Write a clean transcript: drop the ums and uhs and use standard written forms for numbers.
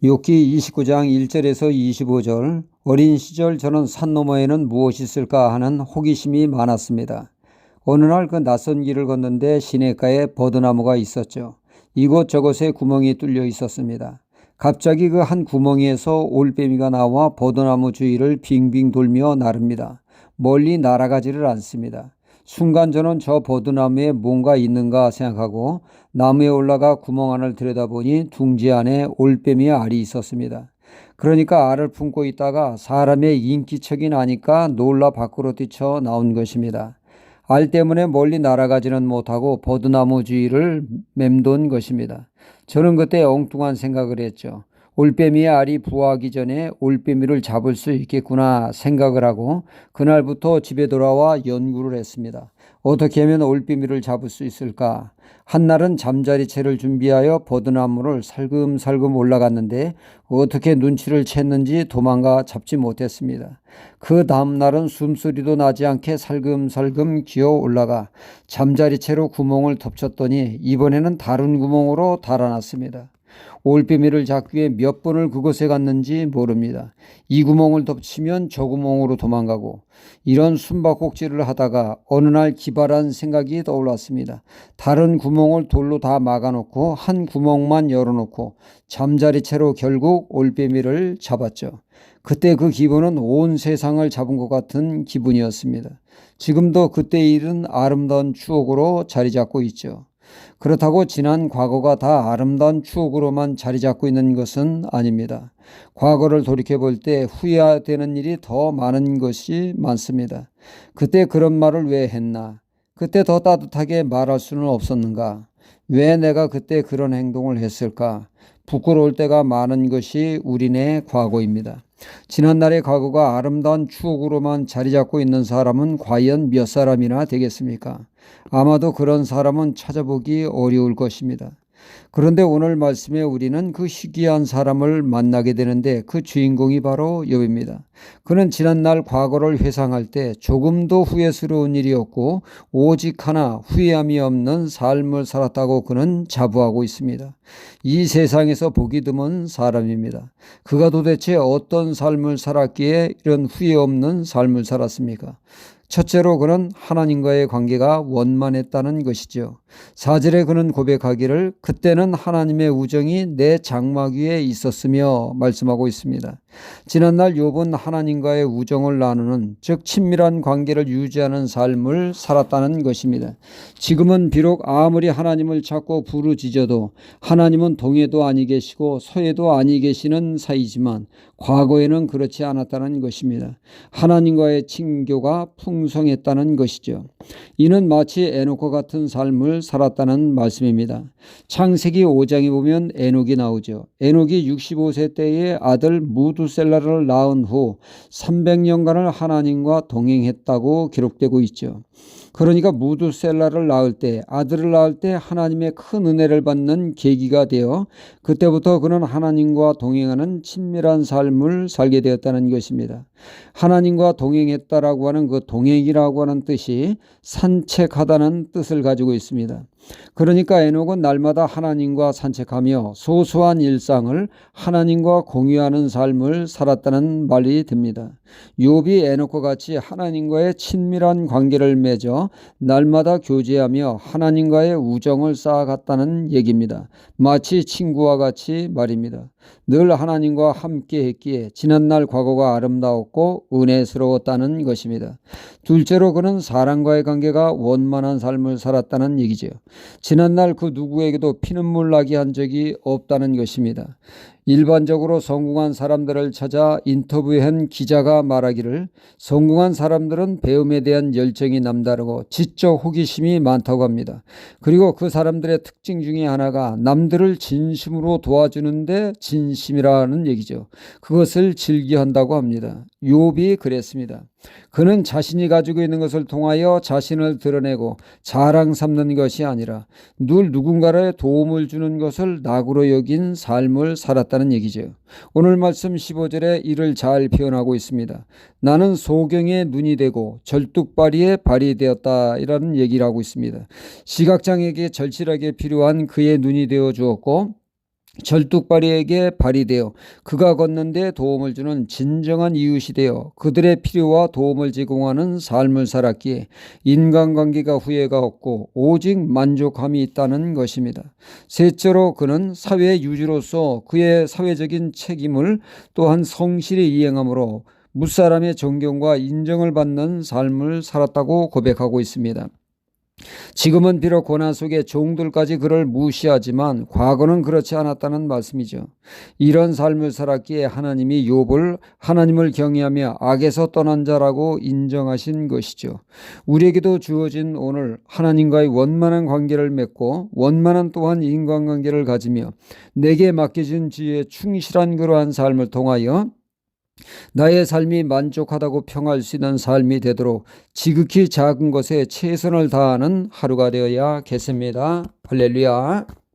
욥기 29장 1절에서 25절. 어린 시절 저는 산 너머에는 무엇이 있을까 하는 호기심이 많았습니다. 어느 날 그 낯선 길을 걷는데 시냇가에 버드나무가 있었죠. 이곳저곳에 구멍이 뚫려 있었습니다. 갑자기 그 한 구멍에서 올빼미가 나와 버드나무 주위를 빙빙 돌며 나릅니다. 멀리 날아가지를 않습니다. 순간 저는 저 버드나무에 뭔가 있는가 생각하고 나무에 올라가 구멍 안을 들여다보니 둥지 안에 올빼미의 알이 있었습니다. 그러니까 알을 품고 있다가 사람의 인기척이 나니까 놀라 밖으로 뛰쳐 나온 것입니다. 알 때문에 멀리 날아가지는 못하고 버드나무 주위를 맴돈 것입니다. 저는 그때 엉뚱한 생각을 했죠. 올빼미의 알이 부화하기 전에 올빼미를 잡을 수 있겠구나 생각을 하고 그날부터 집에 돌아와 연구를 했습니다. 어떻게 하면 올빼미를 잡을 수 있을까? 한날은 잠자리채를 준비하여 버드나무를 살금살금 올라갔는데 어떻게 눈치를 챘는지 도망가 잡지 못했습니다. 그 다음날은 숨소리도 나지 않게 살금살금 기어 올라가 잠자리채로 구멍을 덮쳤더니 이번에는 다른 구멍으로 달아났습니다. 올빼미를 잡기 위해 몇 번을 그곳에 갔는지 모릅니다. 이 구멍을 덮치면 저 구멍으로 도망가고 이런 숨바꼭질을 하다가 어느 날 기발한 생각이 떠올랐습니다. 다른 구멍을 돌로 다 막아놓고 한 구멍만 열어놓고 잠자리채로 결국 올빼미를 잡았죠. 그때 그 기분은 온 세상을 잡은 것 같은 기분이었습니다. 지금도 그때 일은 아름다운 추억으로 자리 잡고 있죠. 그렇다고 지난 과거가 다 아름다운 추억으로만 자리 잡고 있는 것은 아닙니다. 과거를 돌이켜볼 때 후회되는 일이 더 많은 것이 많습니다. 그때 그런 말을 왜 했나? 그때 더 따뜻하게 말할 수는 없었는가? 왜 내가 그때 그런 행동을 했을까? 부끄러울 때가 많은 것이 우리네 과거입니다. 지난날의 과거가 아름다운 추억으로만 자리 잡고 있는 사람은 과연 몇 사람이나 되겠습니까? 아마도 그런 사람은 찾아보기 어려울 것입니다. 그런데 오늘 말씀에 우리는 그 희귀한 사람을 만나게 되는데 그 주인공이 바로 욥입니다. 그는 지난날 과거를 회상할 때 조금도 후회스러운 일이 없고 오직 하나 후회함이 없는 삶을 살았다고 그는 자부하고 있습니다. 이 세상에서 보기 드문 사람입니다. 그가 도대체 어떤 삶을 살았기에 이런 후회 없는 삶을 살았습니까? 첫째로 그는 하나님과의 관계가 원만했다는 것이죠. 4절에 그는 고백하기를 그때는 하나님의 우정이 내 장막 위에 있었으며 말씀하고 있습니다. 지난날 욥은 하나님과의 우정을 나누는 즉 친밀한 관계를 유지하는 삶을 살았다는 것입니다. 지금은 비록 아무리 하나님을 찾고 부르짖어도 하나님은 동해도 아니 계시고 서해도 아니 계시는 사이지만 과거에는 그렇지 않았다는 것입니다. 하나님과의 친교가 풍성했다는 것이죠. 이는 마치 에녹과 같은 삶을 살았다는 말씀입니다. 창세기 5장에 보면 에녹이 나오죠. 에녹이 65세 때에 아들 무두셀라를 낳은 후 300년간을 하나님과 동행했다고 기록되고 있죠. 그러니까 무두셀라를 낳을 때 아들을 낳을 때 하나님의 큰 은혜를 받는 계기가 되어 그때부터 그는 하나님과 동행하는 친밀한 삶을 살게 되었다는 것입니다. 하나님과 동행했다라고 하는 그 동행이라고 하는 뜻이 산책하다는 뜻을 가지고 있습니다. 그러니까 에녹은 날마다 하나님과 산책하며 소소한 일상을 하나님과 공유하는 삶을 살았다는 말이 됩니다. 욥이 에녹과 같이 하나님과의 친밀한 관계를 맺어 날마다 교제하며 하나님과의 우정을 쌓아갔다는 얘기입니다. 마치 친구와 같이 말입니다. 늘 하나님과 함께 했기에 지난날 과거가 아름다웠고 은혜스러웠다는 것입니다. 둘째로 그는 사람과의 관계가 원만한 삶을 살았다는 얘기죠. 지난날 그 누구에게도 피눈물 나게 한 적이 없다는 것입니다. 일반적으로 성공한 사람들을 찾아 인터뷰한 기자가 말하기를 성공한 사람들은 배움에 대한 열정이 남다르고 지적 호기심이 많다고 합니다. 그리고 그 사람들의 특징 중에 하나가 남들을 진심으로 도와주는데 진심이라는 얘기죠. 그것을 즐겨한다고 합니다. 욥이 그랬습니다. 그는 자신이 가지고 있는 것을 통하여 자신을 드러내고 자랑 삼는 것이 아니라 늘 누군가의 도움을 주는 것을 낙으로 여긴 삶을 살았다는 얘기죠. 오늘 말씀 15절에 이를 잘 표현하고 있습니다. 나는 소경의 눈이 되고 절뚝발이의 발이 되었다 이라는 얘기를 하고 있습니다. 시각장애에게 절실하게 필요한 그의 눈이 되어 주었고 절뚝발이에게 발휘되어 그가 걷는데 도움을 주는 진정한 이웃이 되어 그들의 필요와 도움을 제공하는 삶을 살았기에 인간관계가 후회가 없고 오직 만족함이 있다는 것입니다. 셋째로 그는 사회 유지로서 그의 사회적인 책임을 또한 성실히 이행함으로 무사람의 존경과 인정을 받는 삶을 살았다고 고백하고 있습니다. 지금은 비록 고난 속에 종들까지 그를 무시하지만 과거는 그렇지 않았다는 말씀이죠. 이런 삶을 살았기에 하나님이 욥을 하나님을 경외하며 악에서 떠난 자라고 인정하신 것이죠. 우리에게도 주어진 오늘 하나님과의 원만한 관계를 맺고 원만한 또한 인간관계를 가지며 내게 맡겨진 지혜에 충실한 그러한 삶을 통하여 나의 삶이 만족하다고 평할 수 있는 삶이 되도록 지극히 작은 것에 최선을 다하는 하루가 되어야겠습니다. 할렐루야.